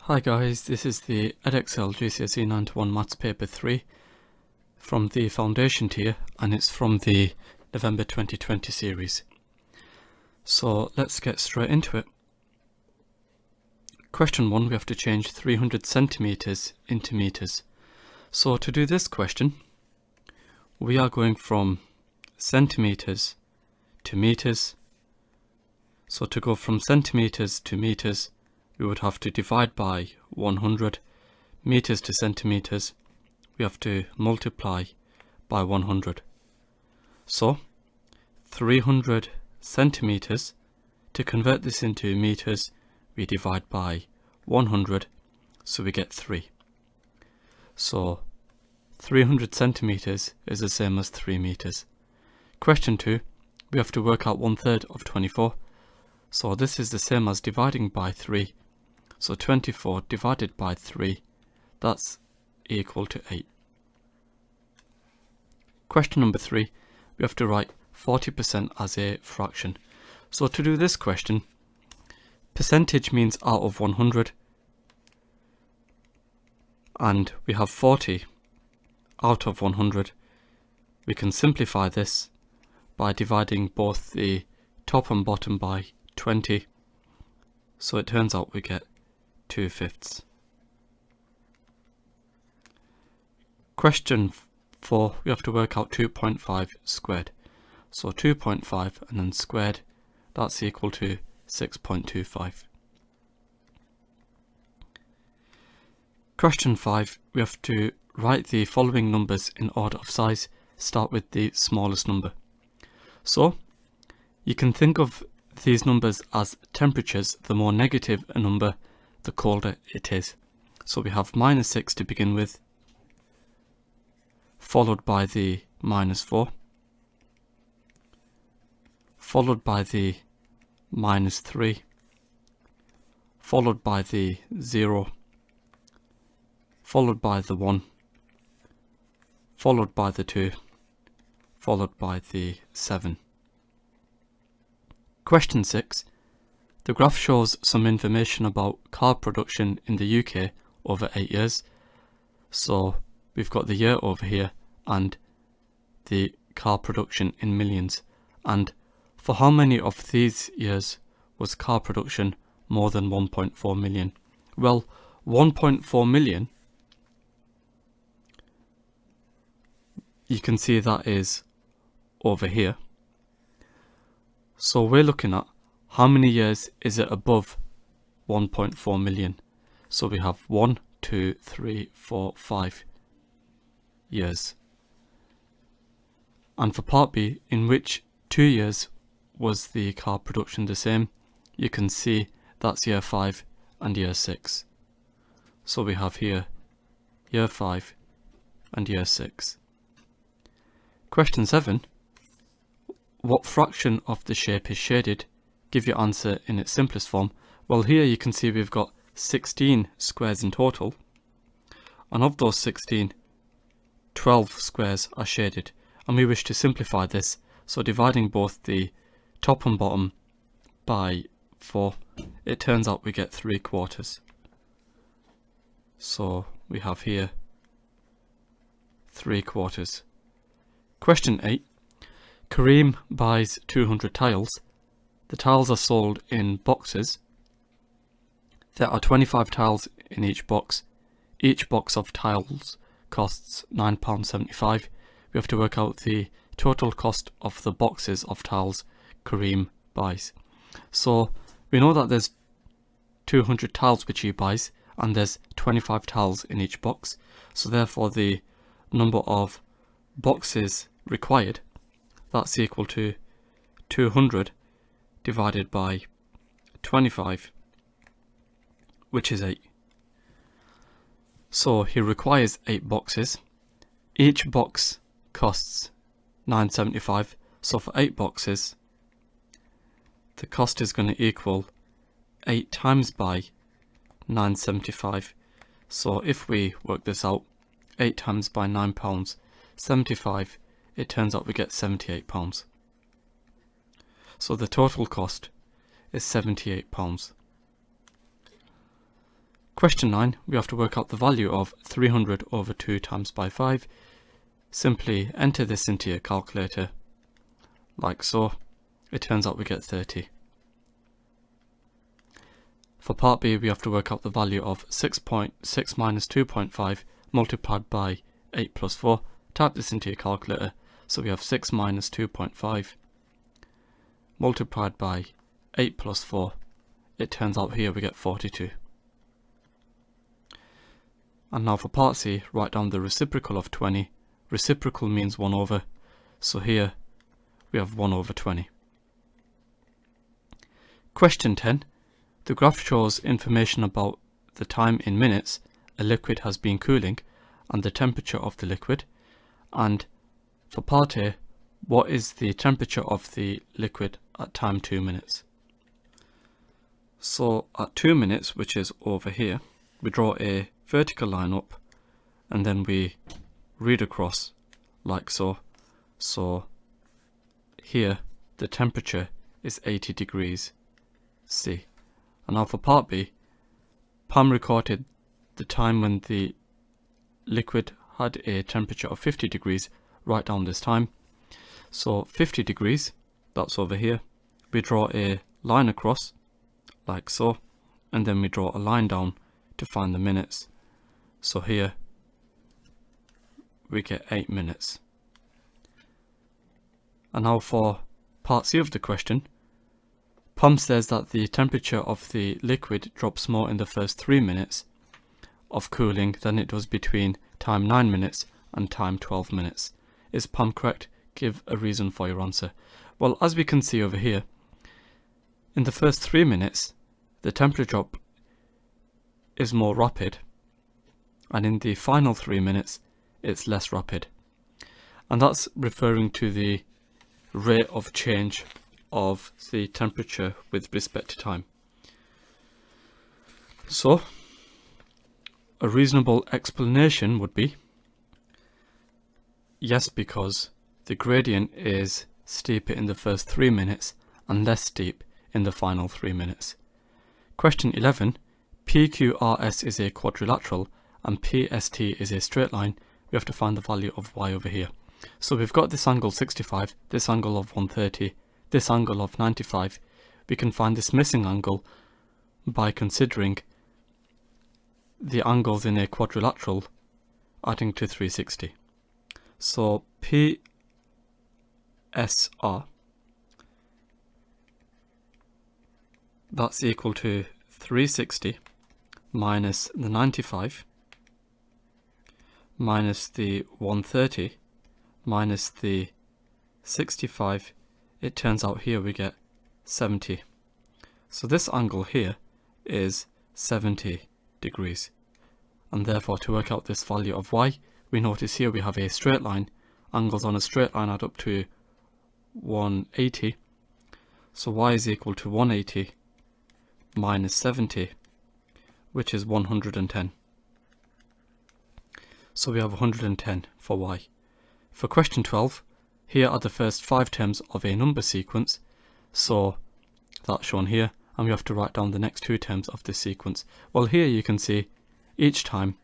Hi guys, this is the EdExcel GCSE 9-1 Maths Paper 3 from the Foundation tier, and it's from the November 2020 series. So let's get straight into it. Question 1, we have to change 300 centimeters into meters. So to do this question, we are going from centimeters to meters. So to go from centimeters to meters, we would have to divide by 100. Meters to centimeters, we have to multiply by 100. So 300 centimeters, to convert this into meters, we divide by 100, so we get 3. So 300 centimeters is the same as 3 meters. Question 2, we have to work out 1/3 of 24. So this is the same as dividing by 3. So 24 divided by 3, that's equal to 8. Question number 3, we have to write 40% as a fraction. So to do this question, percentage means out of 100, and we have 40 out of 100. We can simplify this by dividing both the top and bottom by 20. So it turns out we get 2/5. Question 4, we have to work out 2.5 squared. So 2.5 and then squared, that's equal to 6.25. Question 5, we have to write the following numbers in order of size. Start with the smallest number. So you can think of these numbers as temperatures. The more negative a number, the colder it is. So we have -6 to begin with, followed by the -4, followed by the -3, followed by the 0, followed by the 1, followed by the 2, followed by the 7. Question 6. The graph shows some information about car production in the UK over 8 years. So we've got the year over here and the car production in millions. And for how many of these years was car production more than 1.4 million? Well, 1.4 million, you can see that is over here. So we're looking at how many years is it above 1.4 million. So we have 1, 2, 3, 4, 5 years. And for part B, in which 2 years was the car production the same, you can see that's year 5 and year 6. So we have here year 5 and year 6. Question 7. What fraction of the shape is shaded? Give your answer in its simplest form. Well, here you can see we've got 16 squares in total, and of those 16, 12 squares are shaded, and we wish to simplify this. So dividing both the top and bottom by 4, it turns out we get 3/4. So we have here 3/4. Question 8. Kareem buys 200 tiles. The tiles are sold in boxes. There are 25 tiles in each box. Each box of tiles costs £9.75. We have to work out the total cost of the boxes of tiles Kareem buys. So we know that there's 200 tiles which he buys, and there's 25 tiles in each box. So therefore the number of boxes required, that's equal to 200 divided by 25, which is 8. So he requires 8 boxes. Each box costs £9.75. So for 8 boxes, the cost is going to equal 8 times by £9.75. So if we work this out, 8 times by £9.75, it turns out we get £78. So the total cost is £78. Question 9, we have to work out the value of 300 over 2 times by 5. Simply enter this into your calculator, like so. It turns out we get 30. For part B, we have to work out the value of 6.6 minus 2.5 multiplied by 8 plus 4. Type this into your calculator. So we have 6 minus 2.5 multiplied by 8 plus 4. It turns out here we get 42. And now for part C, write down the reciprocal of 20. Reciprocal means 1 over. So here we have 1 over 20. Question 10. The graph shows information about the time in minutes a liquid has been cooling and the temperature of the liquid. And for part A, what is the temperature of the liquid at time 2 minutes? So at 2 minutes, which is over here, we draw a vertical line up and then we read across like so. So here the temperature is 80 degrees C. And now for part B, Pam recorded the time when the liquid had a temperature of 50 degrees. Write down this time. So 50 degrees, that's over here. We draw a line across like so, and then we draw a line down to find the minutes. So here we get 8 minutes. And now for part C of the question, Pam says that the temperature of the liquid drops more in the first 3 minutes of cooling than it does between time 9 minutes and time 12 minutes. Is Pam correct? Give a reason for your answer. Well, as we can see over here, in the first 3 minutes, the temperature drop is more rapid, and in the final 3 minutes, it's less rapid. And that's referring to the rate of change of the temperature with respect to time. So, a reasonable explanation would be yes, because the gradient is steeper in the first 3 minutes and less steep in the final 3 minutes. Question 11. PQRS is a quadrilateral and PST is a straight line. We have to find the value of y over here. So we've got this angle 65, this angle of 130, this angle of 95. We can find this missing angle by considering the angles in a quadrilateral adding to 360. So PSR, that's equal to 360 minus the 95 minus the 130 minus the 65. It turns out here we get 70. So this angle here is 70 degrees. And therefore, to work out this value of y, we notice here we have a straight line. Angles on a straight line add up to 180. So y is equal to 180 minus 70, which is 110. So we have 110 for y. For question 12, here are the first 5 terms of a number sequence. So that's shown here, and we have to write down the next 2 terms of this sequence. Well, here you can see each time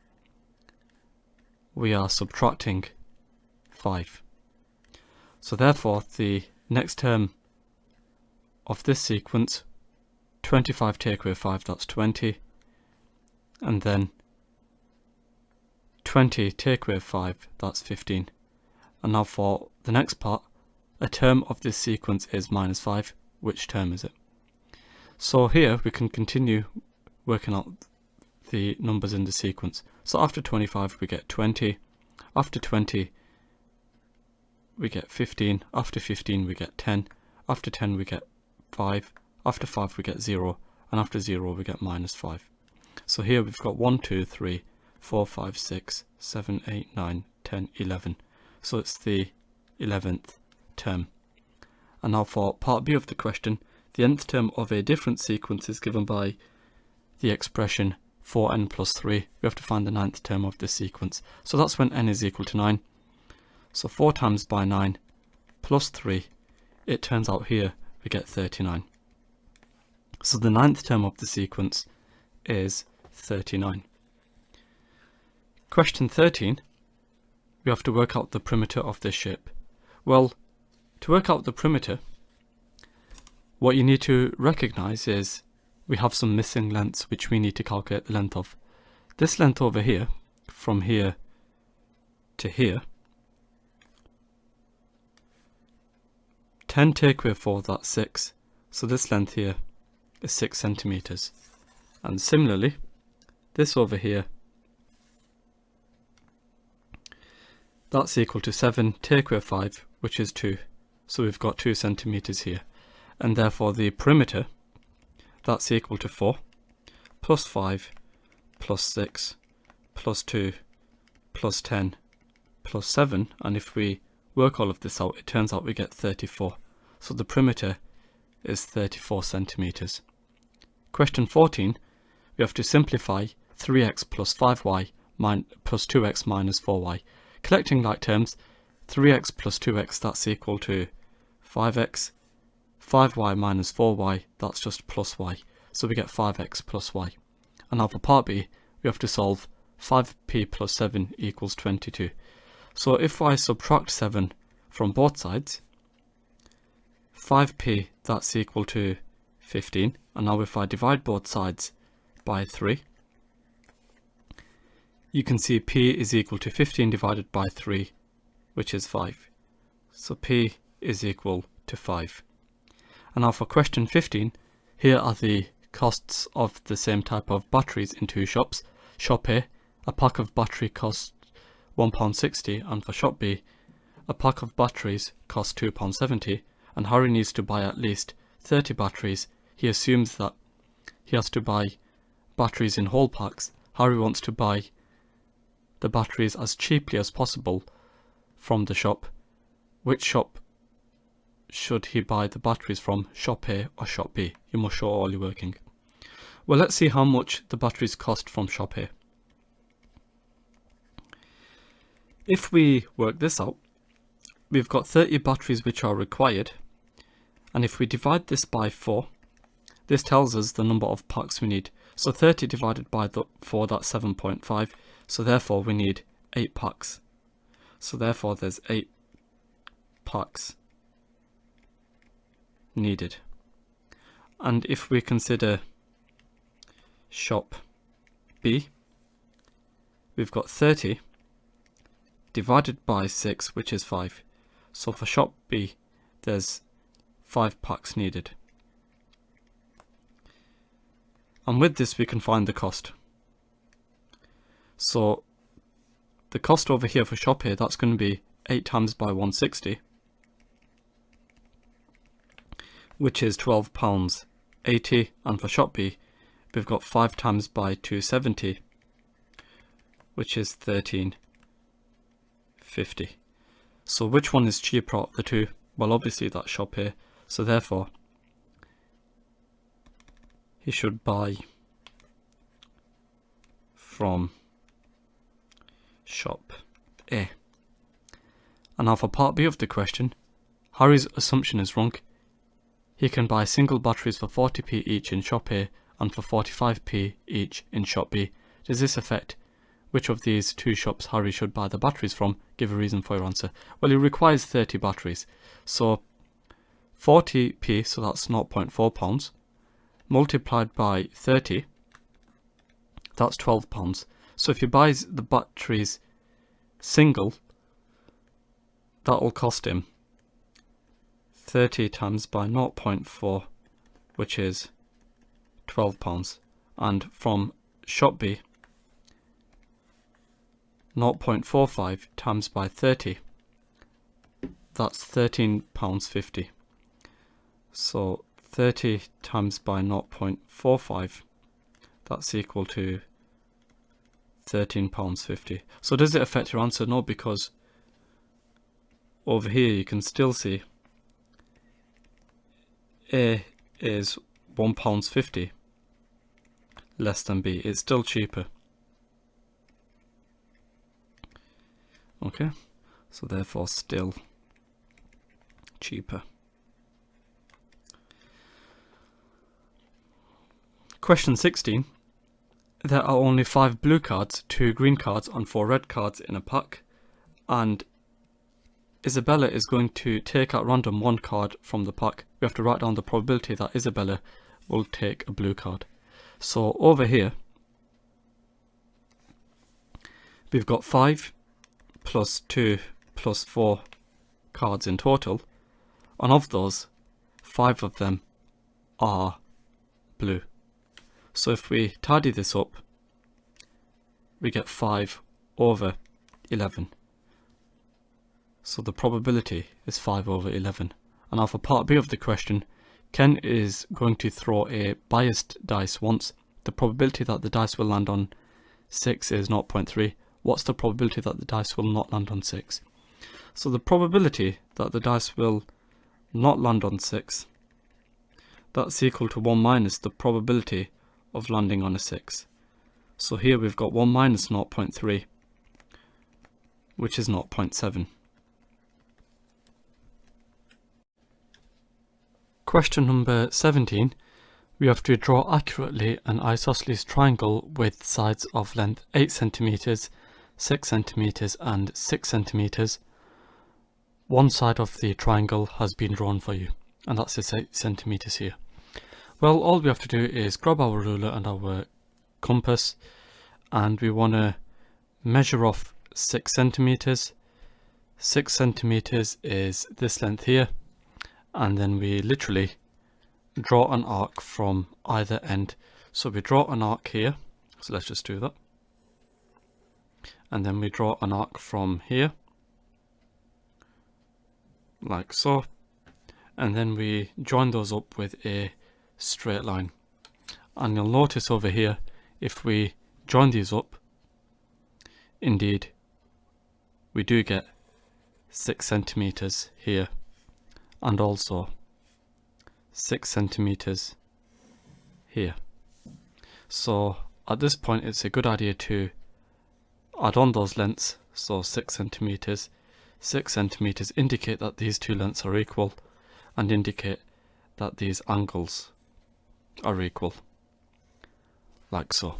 we are subtracting 5. So therefore, the next term of this sequence, 25 take away 5, that's 20. And then 20 take away 5, that's 15. And now for the next part, a term of this sequence is minus 5. Which term is it? So here we can continue working out the numbers in the sequence. So after 25 we get 20, after 20 we get 15, after 15 we get 10, after 10 we get 5, after 5 we get 0, and after 0 we get minus 5. So here we've got 1, 2, 3, 4, 5, 6, 7, 8, 9, 10, 11. So it's the 11th term. And now for part B of the question, the nth term of a different sequence is given by the expression 4n plus 3. We have to find the 9th term of this sequence. So that's when n is equal to 9. So 4 times by 9 plus 3, it turns out here we get 39. So the 9th term of the sequence is 39. Question 13. We have to work out the perimeter of this shape. Well, to work out the perimeter, what you need to recognize is we have some missing lengths which we need to calculate the length of. This length over here, from here to here, 10 take away 4, that's 6. So this length here is 6 centimeters. And similarly, this over here, that's equal to 7 take away 5, which is 2. So we've got 2 centimeters here. And therefore the perimeter, that's equal to 4 plus 5 plus 6 plus 2 plus 10 plus 7. And if we work all of this out, it turns out we get 34. So the perimeter is 34 centimeters. Question 14, we have to simplify 3x plus 5y plus 2x minus 4y. Collecting like terms, 3x plus 2x, that's equal to 5x, 5y minus 4y, that's just plus y. So we get 5x plus y. And now for part B, we have to solve 5p plus 7 equals 22. So if I subtract 7 from both sides, 5p, that's equal to 15. And now if I divide both sides by 3, you can see p is equal to 15 divided by 3, which is 5. So p is equal to 5. And now for question 15, here are the costs of the same type of batteries in two shops. Shop A, a pack of battery costs £1.60, and for shop B, a pack of batteries costs £2.70, and Harry needs to buy at least 30 batteries. He assumes that he has to buy batteries in whole packs. Harry wants to buy the batteries as cheaply as possible from the shop. Which shop should he buy the batteries from, shop A or shop B? You must show all your working. Well, let's see how much the batteries cost from shop A. If we work this out, we've got 30 batteries which are required, and if we divide this by 4, this tells us the number of packs we need. So 30 divided by 4, that's 7.5, so therefore we need 8 packs. So therefore there's 8 packs needed. And if we consider shop B, we've got 30 divided by 6, which is 5. So for shop B, there's 5 packs needed. And with this we can find the cost. So the cost over here for shop A, that's going to be 8 times by 160, which is £12.80, and for shop B, we've got 5 times by 270, which is £13.50. So which one is cheaper out of the two? Well, obviously that's shop A, so therefore he should buy from shop A. And now for part B of the question, Harry's assumption is wrong. He can buy single batteries for 40p each in shop A and for 45p each in shop B. Does this affect which of these two shops Harry should buy the batteries from? Give a reason for your answer. Well, he requires 30 batteries. So 40p, so that's £0.4, multiplied by 30, that's £12. So if he buys the batteries single, that will cost him 30 times by 0.4, which is £12. And from shop B, 0.45 times by 30, that's £13.50. So 30 times by 0.45, that's equal to £13.50. So does it affect your answer? No, because over here you can still see A is £1.50 less than B. It's still cheaper. Okay, so therefore still cheaper. Question 16. there are only 5 blue cards, 2 green cards and 4 red cards in a pack, and Isabella is going to take at random 1 card from the pack. We have to write down the probability that Isabella will take a blue card. So over here we've got 5 plus 2 plus 4 cards in total, and of those 5 of them are blue. So if we tidy this up, we get 5 over 11. So the probability is 5 over 11. And now for part B of the question, Ken is going to throw a biased dice once. The probability that the dice will land on 6 is 0.3. What's the probability that the dice will not land on 6? So the probability that the dice will not land on 6, that's equal to 1 minus the probability of landing on a 6. So here we've got 1 minus 0.3, which is 0.7. Question number 17. We have to draw accurately an isosceles triangle with sides of length 8 cm, 6 cm and 6 cm. One side of the triangle has been drawn for you, and that's 8 cm here. Well, all we have to do is grab our ruler and our compass, and we want to measure off 6 cm. 6 cm is this length here, and then we literally draw an arc from either end. So we draw an arc here, so let's just do that, and then we draw an arc from here like so, and then we join those up with a straight line. And you'll notice over here, if we join these up, indeed we do get 6 centimeters here, and also 6 centimeters here. So at this point it's a good idea to add on those lengths. So 6 centimeters, 6 centimeters indicate that these two lengths are equal, and indicate that these angles are equal, like so.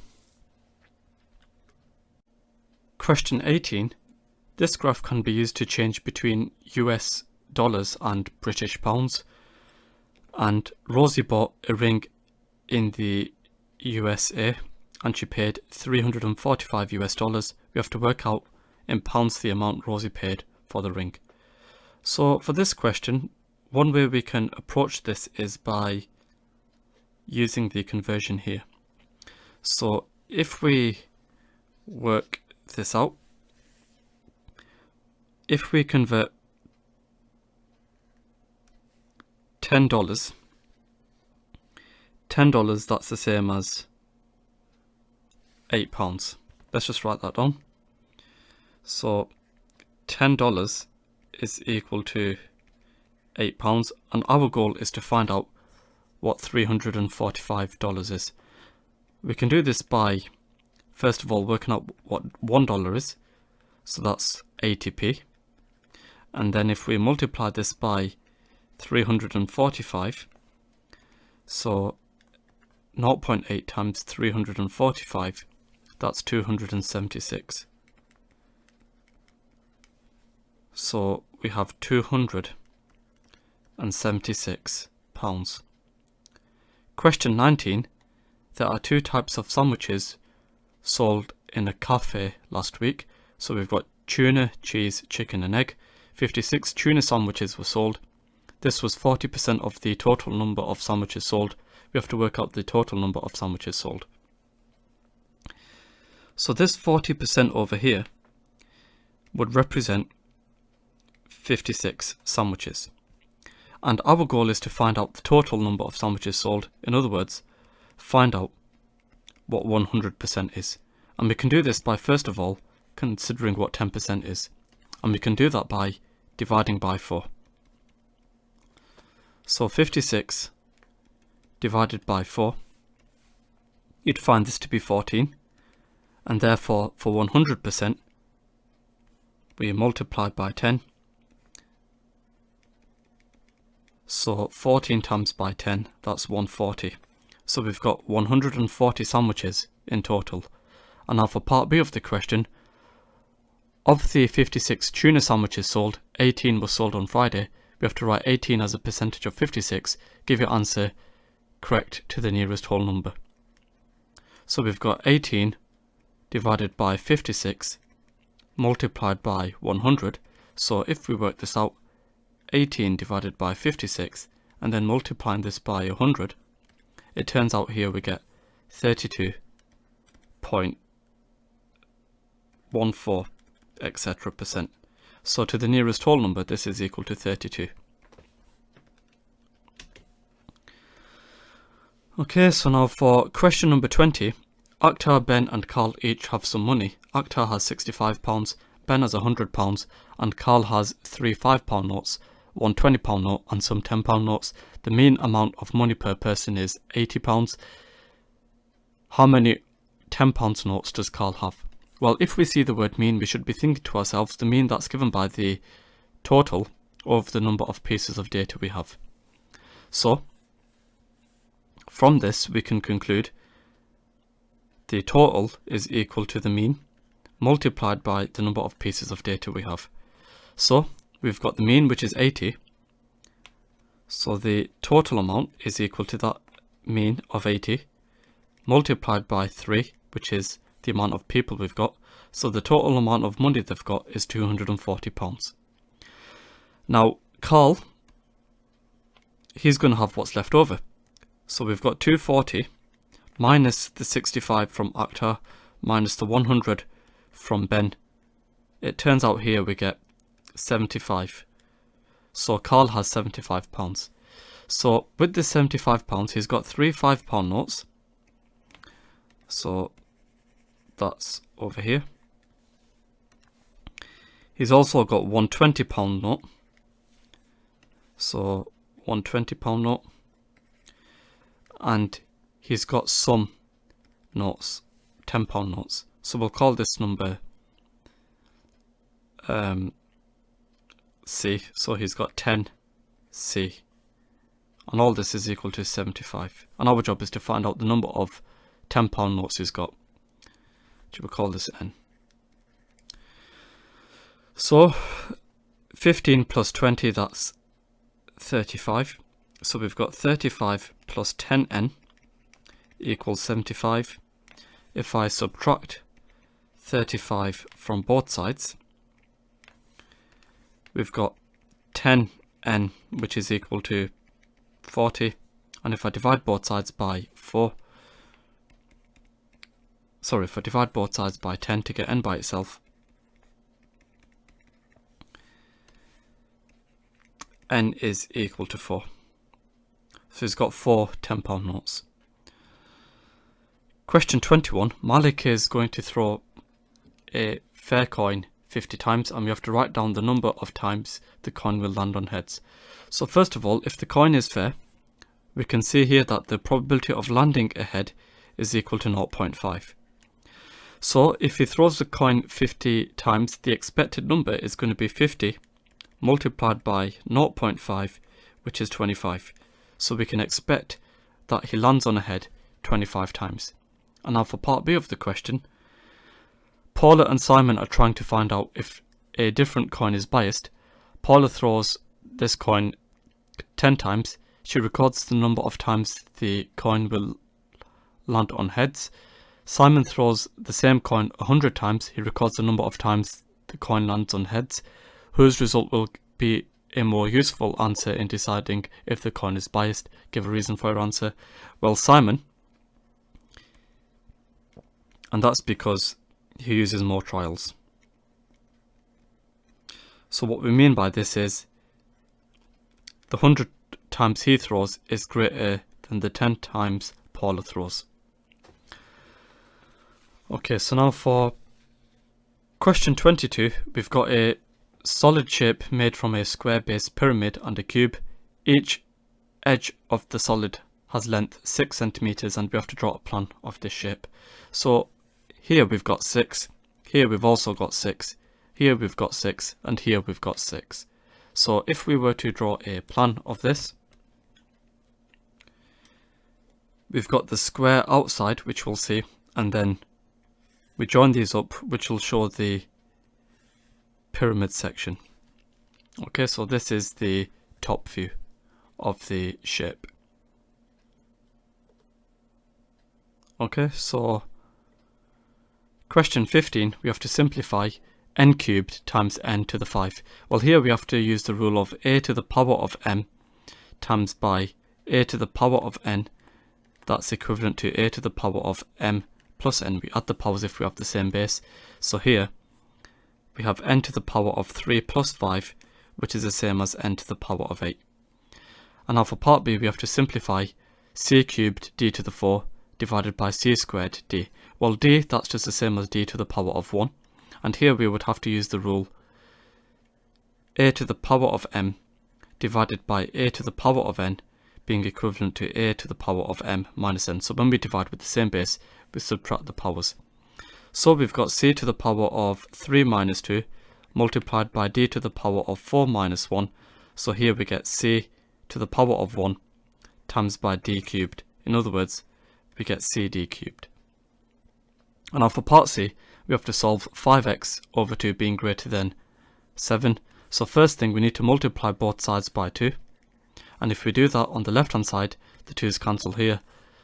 Question 18. This graph can be used to change between US dollars and British pounds. And Rosie bought a ring in the USA and she paid $345 US. We have to work out in pounds the amount Rosie paid for the ring. So for this question, one way we can approach this is by using the conversion here. So if we work this out, if we convert $10, that's the same as £8. Let's just write that down. So $10 is equal to £8, and our goal is to find out what $345 is. We can do this by first of all working out what $1 is, so that's 80p, and then if we multiply this by 345, so 0.8 times 345, that's 276. So we have 276 pounds. Question 19. There are 2 types of sandwiches sold in a cafe last week. So we've got tuna, cheese, chicken and egg. 56 tuna sandwiches were sold. This was 40% of the total number of sandwiches sold. We have to work out the total number of sandwiches sold. So this 40% over here would represent 56 sandwiches. And our goal is to find out the total number of sandwiches sold. In other words, find out what 100% is. And we can do this by first of all considering what 10% is. And we can do that by dividing by 4. So 56 divided by 4, you'd find this to be 14. And therefore for 100% we multiply by 10. So 14 times by 10, that's 140. So we've got 140 sandwiches in total. And now for part B of the question, of the 56 tuna sandwiches sold, 18 were sold on Friday. We have to write 18 as a percentage of 56, give your answer correct to the nearest whole number. So we've got 18 divided by 56 multiplied by 100. So if we work this out, 18 divided by 56 and then multiplying this by 100, it turns out here we get 32.14 etc. percent. So to the nearest whole number, this is equal to 32. Okay, so now for question number 20, Akhtar, Ben and Carl each have some money. Akhtar has £65, Ben has £100 and Carl has 3 £5 notes, one £20 note and some £10 notes. The mean amount of money per person is £80. How many £10 notes does Carl have? Well, if we see the word mean, we should be thinking to ourselves the mean that's given by the total of the number of pieces of data we have. So, from this we can conclude the total is equal to the mean multiplied by the number of pieces of data we have. So, we've got the mean, which is 80. So the total amount is equal to that mean of 80 multiplied by 3, which is the amount of people we've got. So the total amount of money they've got is £240. Now Carl, he's going to have what's left over. So we've got 240 minus the 65 from Akhtar minus the 100 from Ben. It turns out here we get 75. So Carl has £75. So with this £75, he's got 3 £5 notes. So that's over here. He's also got one £20 note. So one £20 note. And he's got some notes, £10 notes. So we'll call this number C. So he's got 10C. And all this is equal to 75. And our job is to find out the number of £10 notes he's got. Which we'll call this N. So 15 plus 20, that's 35. So we've got 35 plus 10N equals 75. If I subtract 35 from both sides, we've got 10N, which is equal to 40. And if I divide both sides by 10 to get N by itself, N is equal to 4. So he's got 4 £10 notes. Question 21. Malik is going to throw a fair coin 50 times and we have to write down the number of times the coin will land on heads. So first of all, if the coin is fair, we can see here that the probability of landing a head is equal to 0.5. So if he throws the coin 50 times, the expected number is going to be 50 multiplied by 0.5, which is 25. So we can expect that he lands on a head 25 times. And now for part B of the question, Paula and Simon are trying to find out if a different coin is biased. Paula throws this coin 10 times. She records the number of times the coin will land on heads. Simon throws the same coin 100 times. He records the number of times the coin lands on heads. Whose result will be a more useful answer in deciding if the coin is biased? Give a reason for your answer. Well, Simon. And that's because he uses more trials. So what we mean by this is the 100 times he throws is greater than the 10 times Paula throws. Okay, so now for question 22, we've got a solid shape made from a square base pyramid and a cube. Each edge of the solid has length 6 centimeters and we have to draw a plan of this shape. So here we've got 6, here we've also got 6, here we've got 6 and here we've got 6. So if we were to draw a plan of this, we've got the square outside, which we'll see, and then we join these up, which will show the pyramid section. Okay, so this is the top view of the shape. Okay, so question 15, we have to simplify n cubed times n to the 5. Well, here we have to use the rule of a to the power of m times by a to the power of n. That's equivalent to a to the power of m plus n. We add the powers if we have the same base. So here we have n to the power of 3 plus 5, which is the same as n to the power of 8. And now for part b, we have to simplify c cubed d to the 4 divided by c squared d. Well, d, that's just the same as d to the power of 1. And here we would have to use the rule a to the power of m divided by a to the power of n being equivalent to a to the power of m minus n. So when we divide with the same base, we subtract the powers. So we've got c to the power of 3 minus 2 multiplied by d to the power of 4 minus 1. So here we get c to the power of 1 times by d cubed. In other words, we get cd cubed. And now for part c, we have to solve 5x over 2 being greater than 7. So first thing, we need to multiply both sides by 2. And if we do that on the left hand side, the 2's cancel here.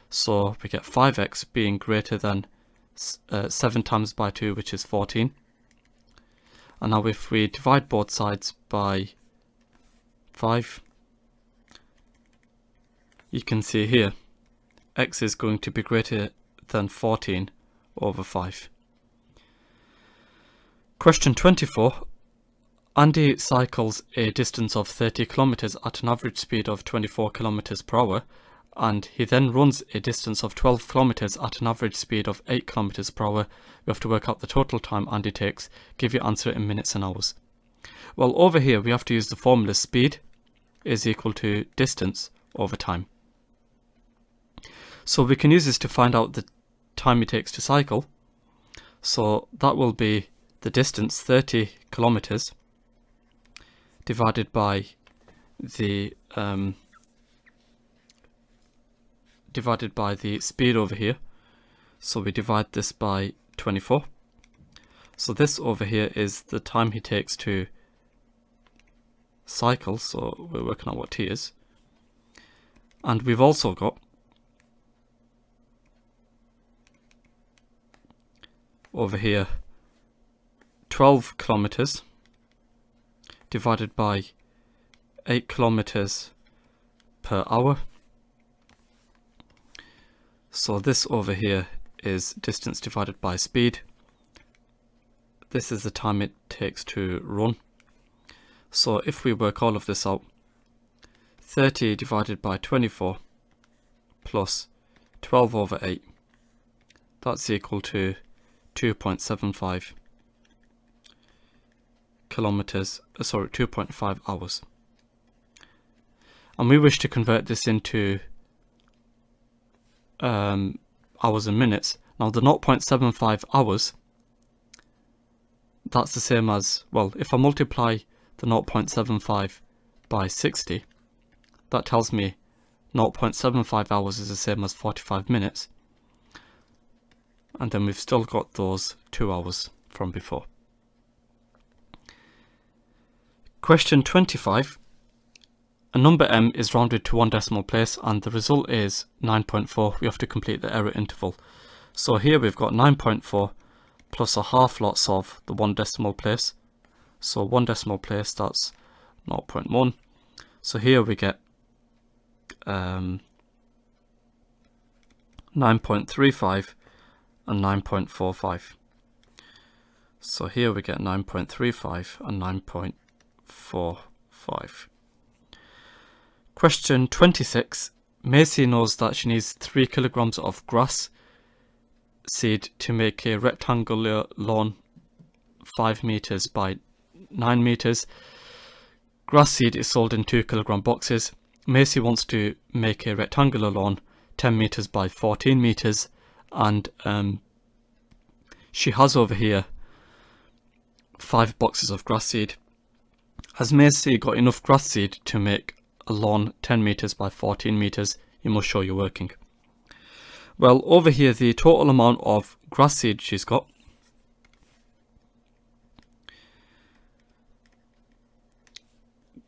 So we get 5x being greater than 7 times by 2, which is 14. And now if we divide both sides by 5, you can see here, x is going to be greater than 14 over 5. Question 24. Andy cycles a distance of 30 kilometers at an average speed of 24 kilometers per hour, and he then runs a distance of 12 kilometers at an average speed of 8 kilometers per hour. We have to work out the total time Andy takes. Give your answer in minutes and hours. Well, over here we have to use the formula speed is equal to distance over time. So we can use this to find out the time it takes to cycle. So that will be the distance, 30 kilometers, divided by the speed over here. So we divide this by 24. So this over here is the time he takes to cycle. So we're working out what t is. And we've also got over here 12 kilometers divided by 8 kilometers per hour. So this over here is distance divided by speed. This is the time it takes to run. So if we work all of this out, 30 divided by 24 plus 12 over 8, that's equal to 2.75 kilometers, 2.5 hours. And we wish to convert this into hours and minutes. Now the 0.75 hours, that's the same as, well, if I multiply the 0.75 by 60, that tells me 0.75 hours is the same as 45 minutes. And then we've still got those 2 hours from before. Question 25. A number m is rounded to one decimal place and the result is 9.4. We have to complete the error interval. So here we've got 9.4 plus a half lots of the one decimal place. So one decimal place, that's 0.1. So here we get 9.35 and 9.45. So here we get 9.35 and 9.45. Question 26. Macy knows that she needs 3 kilograms of grass seed to make a rectangular lawn 5 meters by 9 meters. Grass seed is sold in 2 kilogram boxes. Macy wants to make a rectangular lawn 10 meters by 14 meters, and she has over here 5 boxes of grass seed. Has Macy got enough grass seed to make a lawn 10 meters by 14 meters? You must show you're working. Well, over here, the total amount of grass seed she's got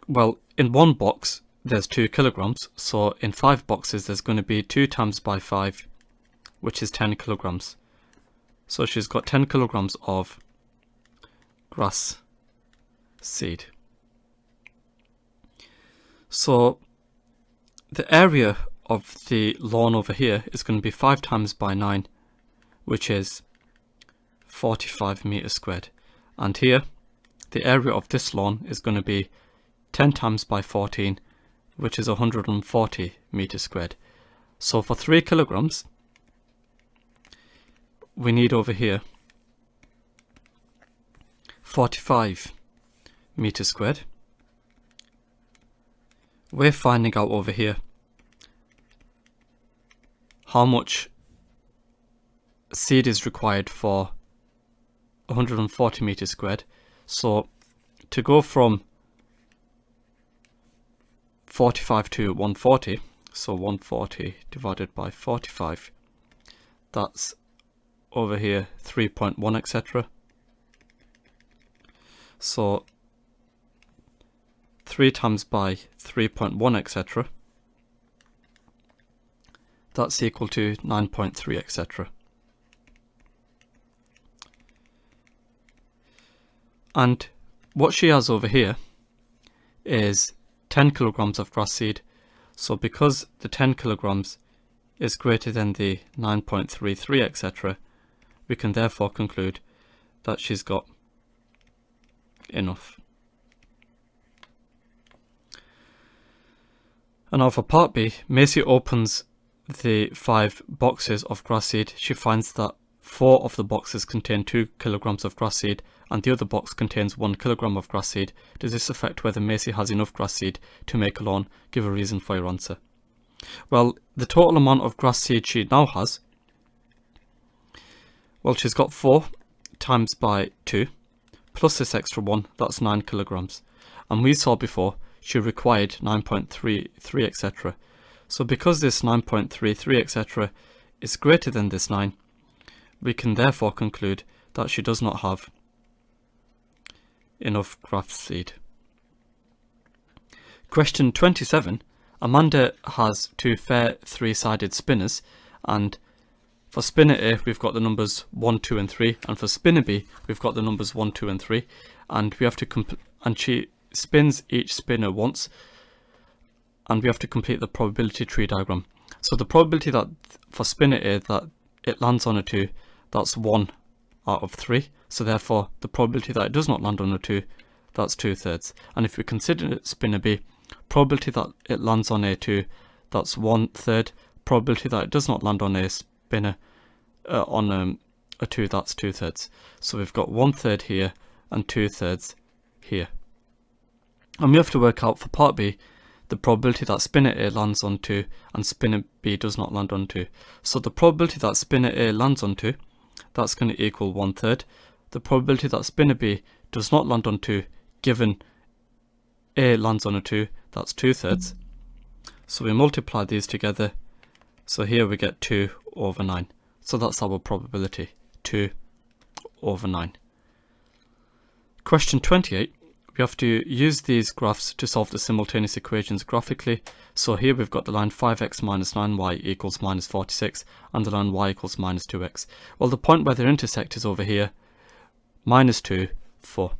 well, in one box there's 2 kilograms, so in 5 boxes there's going to be 2 times by 5, which is 10 kilograms. So she's got 10 kilograms of grass seed. So the area of the lawn over here is going to be 5 times by 9, which is 45 meters squared. And here, the area of this lawn is going to be 10 times by 14, which is 140 meters squared. So for 3 kilograms, we need over here 45 meters squared. We're finding out over here how much seed is required for 140 meters squared. So to go from 45 to 140, so 140 divided by 45, that's over here 3.1 etc. So 3 times by 3.1 etc. that's equal to 9.3 etc. And what she has over here is 10 kilograms of grass seed. So because the 10 kilograms is greater than the 9.33 etc., we can therefore conclude that she's got enough. And now for part B, Macy opens the 5 boxes of grass seed. She finds that 4 of the boxes contain 2 kilograms of grass seed and the other box contains 1 kilogram of grass seed. Does this affect whether Macy has enough grass seed to make a lawn? Give a reason for your answer. Well, the total amount of grass seed she now has, well, she's got 4 times by 2 plus this extra 1, that's 9 kilograms. And we saw before she required 9.33 etc. So because this 9.33 etc. is greater than this 9, we can therefore conclude that she does not have enough grass seed. Question 27. Amanda has 2 fair 3-sided spinners, and for spinner A we've got the numbers 1, 2 and 3, and for spinner B we've got the numbers 1, 2 and 3, and we have to and she spins each spinner once, and we have to complete the probability tree diagram. So the probability that for spinner A that it lands on a 2, that's 1 out of 3. So therefore the probability that it does not land on a 2, that's 2/3. And if we consider it spinner B, probability that it lands on a 2, that's 1/3. Probability that it does not land on a spinner on a 2, that's 2/3. So we've got 1/3 here and 2/3 here. And we have to work out for part B the probability that spinner A lands on 2 and spinner B does not land on 2. So the probability that spinner A lands on 2, that's going to equal 1/3. The probability that spinner B does not land on 2, given A lands on a 2, that's 2/3. So we multiply these together. So here we get 2 over 9. So that's our probability, 2 over 9. Question 28. We have to use these graphs to solve the simultaneous equations graphically. So here we've got the line 5x minus 9y equals minus 46 and the line y equals minus 2x. Well, the point where they intersect is over here, minus 2, 4.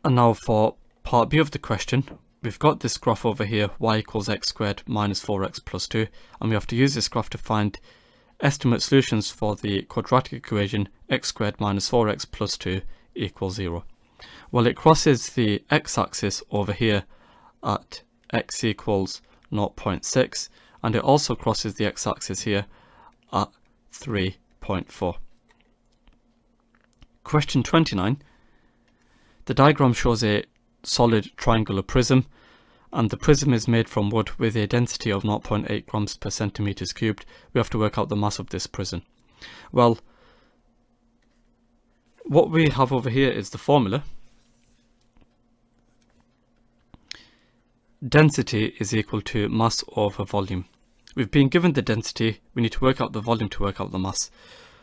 And now for part B of the question, we've got this graph over here, y equals x squared minus 4x plus 2, and we have to use this graph to find estimate solutions for the quadratic equation x squared minus 4x plus 2 equals 0. Well, it crosses the x-axis over here at x equals 0.6, and it also crosses the x-axis here at 3.4. Question 29. The diagram shows a solid triangular prism, and the prism is made from wood with a density of 0.8 grams per centimeters cubed. We have to work out the mass of this prism. Well, what we have over here is the formula. density is equal to mass over volume. We've been given the density, we need to work out the volume to work out the mass.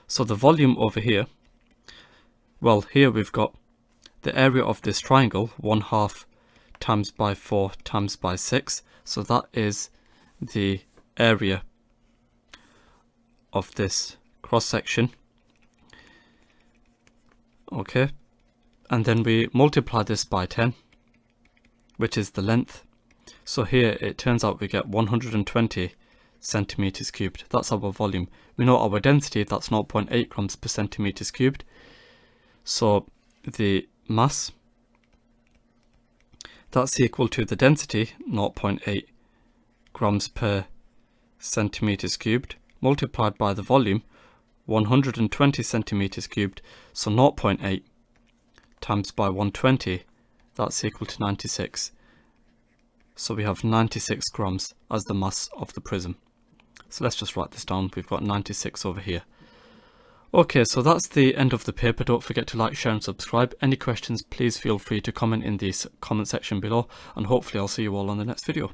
So the volume over here, well, here we've got the area of this triangle, 1/2 times by 4 times by 6. So that is the area of this cross section. Okay, and then we multiply this by 10, which is the length. So here it turns out we get 120 centimeters cubed. That's our volume. We know our density, that's 0.8 grams per centimeters cubed. So the mass, that's equal to the density, 0.8 grams per centimeters cubed, multiplied by the volume, 120 centimeters cubed. So 0.8 times by 120, that's equal to 96. So we have 96 grams as the mass of the prism. So let's just write this down. We've got 96 over here. Okay, so that's the end of the paper. Don't forget to like, share and subscribe. Any questions, please feel free to comment in the comment section below, and hopefully I'll see you all on the next video.